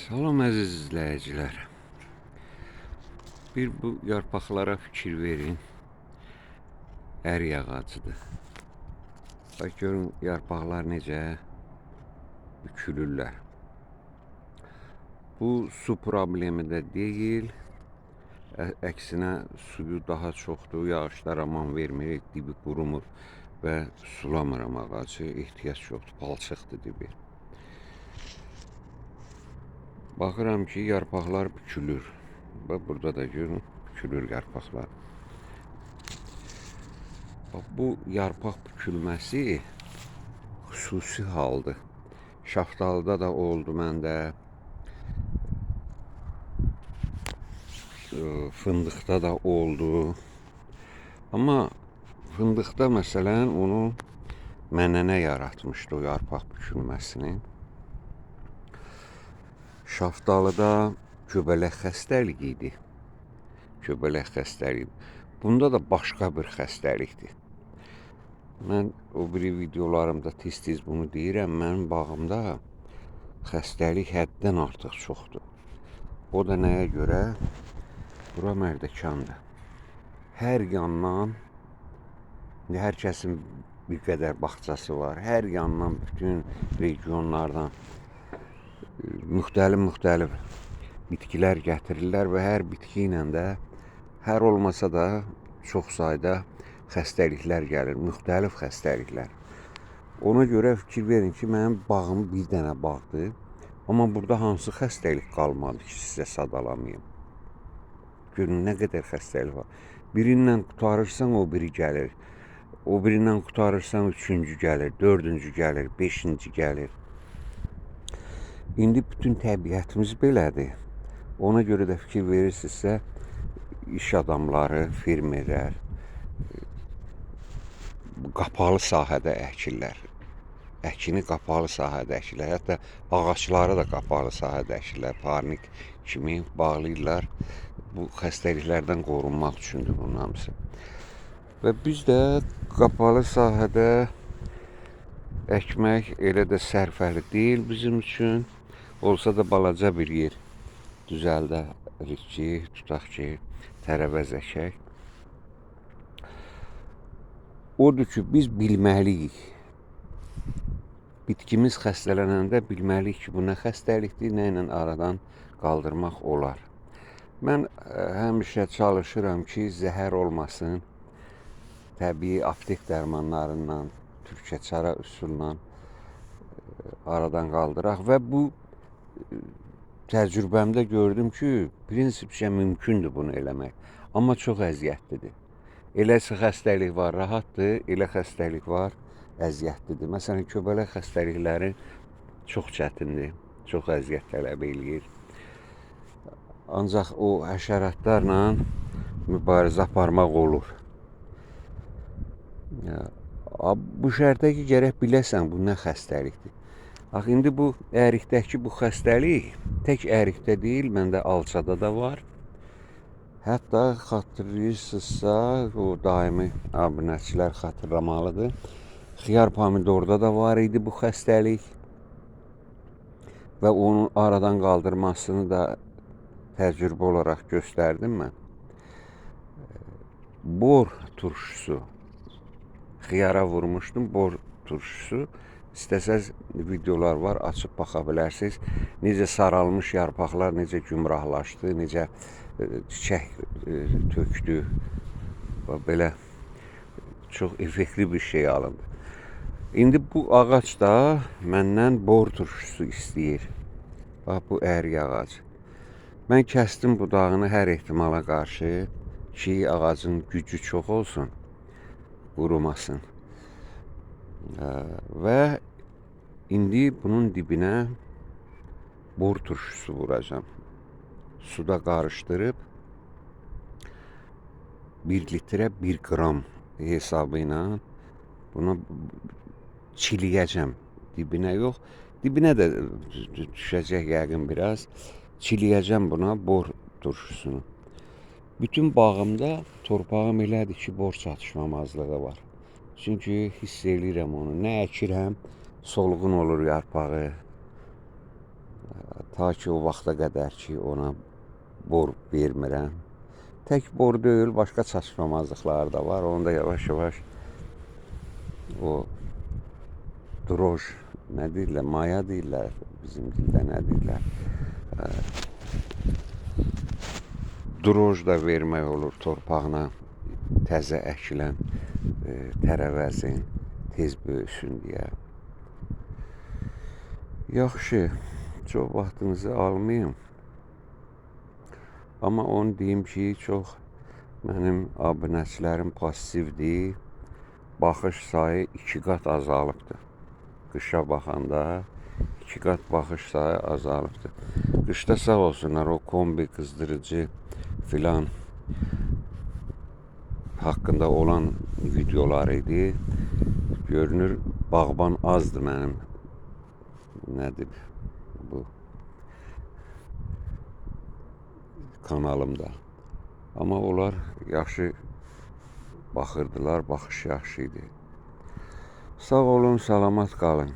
Salam əziz izləyicilər. Bir bu yarpaqlara fikir verin. Ərik ağacıdır. Bax görün yarpaqlar necə bükülürlər. Bu su problemi də deyil. Əksinə suyu daha çoxdur. Yağışlar aman vermir, dibi qurumur və sulamıram ağacı. Ehtiyac yoxdur, palçıqdır dibi. Baxıram ki, yarpaqlar bükülür. Bax, burada da görün, bükülür yarpaqlar. Bax, bu yarpaq bükülməsi xüsusi haldır. Şaftalıda da oldu məndə, fındıqda da oldu. Amma fındıqda məsələn onu mənənə yaratmışdı o yarpaq bükülməsini. Şaftalıda göbələk xəstəliyi idi. Göbələk xəstəliyi. Bunda da başqa bir xəstəlikdir. Mən o biri videolarımda tez-tez bunu deyirəm. Mənim bağımda xəstəlik həddən artıq çoxdur. O da nəyə görə? Bura Mərdəkandır. Hər yandan, hər kəsin bir qədər bağçası var. Hər yandan, bütün regionlardan müxtəlif bitkilər gətirirlər və hər bitki ilə də, hər olmasa da çox sayda xəstəliklər gəlir, müxtəlif xəstəliklər. Ona görə fikir verin ki, mənim bağım bir dənə bağdır, amma burada hansı xəstəlik qalmadı ki, sizə sadalamayım. Görün, nə qədər xəstəlik var. Birindən qutarırsan, o biri gəlir. O birindən qutarırsan, üçüncü gəlir, dördüncü gəlir, beşinci gəlir. İndi bütün təbiətimiz belədir. Ona görə də fikir verirsinizsə, iş adamları, fermerlər qapalı sahədə əkirlər. Əkini qapalı sahədə əkirlər. Hətta ağacları da qapalı sahədə əkirlər. Parnik kimi bağlayırlar. Bu xəstəliklərdən qorunmaq üçündür bunun hamısı. Və biz də qapalı sahədə əkmək elə də sərfəli deyil bizim üçün. Olsa da balaca bir yer düzəldərik ki, tutaq ki, tərəvəz əkək. Odur ki, biz bilməliyik. Bitkimiz xəstələnəndə bilməliyik ki, bu nə xəstəlikdir, nə ilə aradan qaldırmaq olar. Mən həmişə çalışıram ki, zəhər olmasın. Təbii aptek dərmanlarından, türkəçara üsulla aradan qaldıraq və bu təcrübəmdə gördüm ki, prinsipcə mümkündür bunu eləmək. Amma çox əziyyətlidir. Elə xəstəlik var, rahatdır, elə xəstəlik var, əziyyətlidir. Məsələn, göbələk xəstəlikləri çox çətindir, çox əziyyət tələb eləyir. Ancaq o həşəratlarla mübarizə aparmaq olur. Bu şərtdə ki, gərək biləsən, bu nə xəstəlikdir. Axı, indi bu ərikdəki bu xəstəlik tək ərikdə deyil, məndə alçada da var. Hətta xatırlayırsınızsa, o daimi abunəçilər xatırlamalıdır. Xiyar pomidorda da var idi bu xəstəlik. Və onun aradan qaldırmasını da təcrübə olaraq göstərdim mən. Bor turşusu. Xiyara vurmuşdum, bor turşusu. İstəsəz videolar var, açıb baxa bilərsiniz. Necə saralmış yarpaqlar, necə gümrahlaşdı, necə çiçək tökdü. Belə çox effektli bir şey alındı. İndi bu ağac da məndən bor turşusu istəyir. Bax, bu ərik ağacı. Mən kəsdim budağını hər ehtimala qarşı ki, ağacın gücü çox olsun, qurumasın. Və indi bunun dibinə bor turşusu vuracağım. Suda qarışdırıb 1 litrə 1 qram hesabı ilə bunu çiliyəcəm. Dibinə yox, dibinə də düşəcək yəqin biraz. Çiliyəcəm buna bor turşusunu. Bütün bağımda torpağım elədir ki, bor çatışmamazlığı var. Çünki hiss eləyirəm onu. Nə əkirəm, solğun olur yarpağı. Ta ki o vaxta qədər ki, ona bor vermirəm. Tək bor deyil, başqa çatışmamazlıqlar da var. Onu da yavaş-yavaş o droj, nə deyirlər, maya deyirlər, bizim dildə nə deyirlər. Droj da vermək olur torpağına, təzə əkilən tərəvəzin tez böyüsün deyə. Yaxşı, çox vaxtınızı almayım. Amma onu deyim ki, çox mənim abunəçilərim passivdir. Baxış sayı 2 qat azalıbdır. Qışa baxanda 2 qat baxış sayı azalıbdır. Qışda sağ olsunlar, o kombi qızdırıcı filan haqqında olan videolar idi. Görünür, bağban azdır mənim, nədir bu kanalımda. Amma onlar yaxşı baxırdılar, baxış yaxşı idi. Sağ olun, salamat qalın.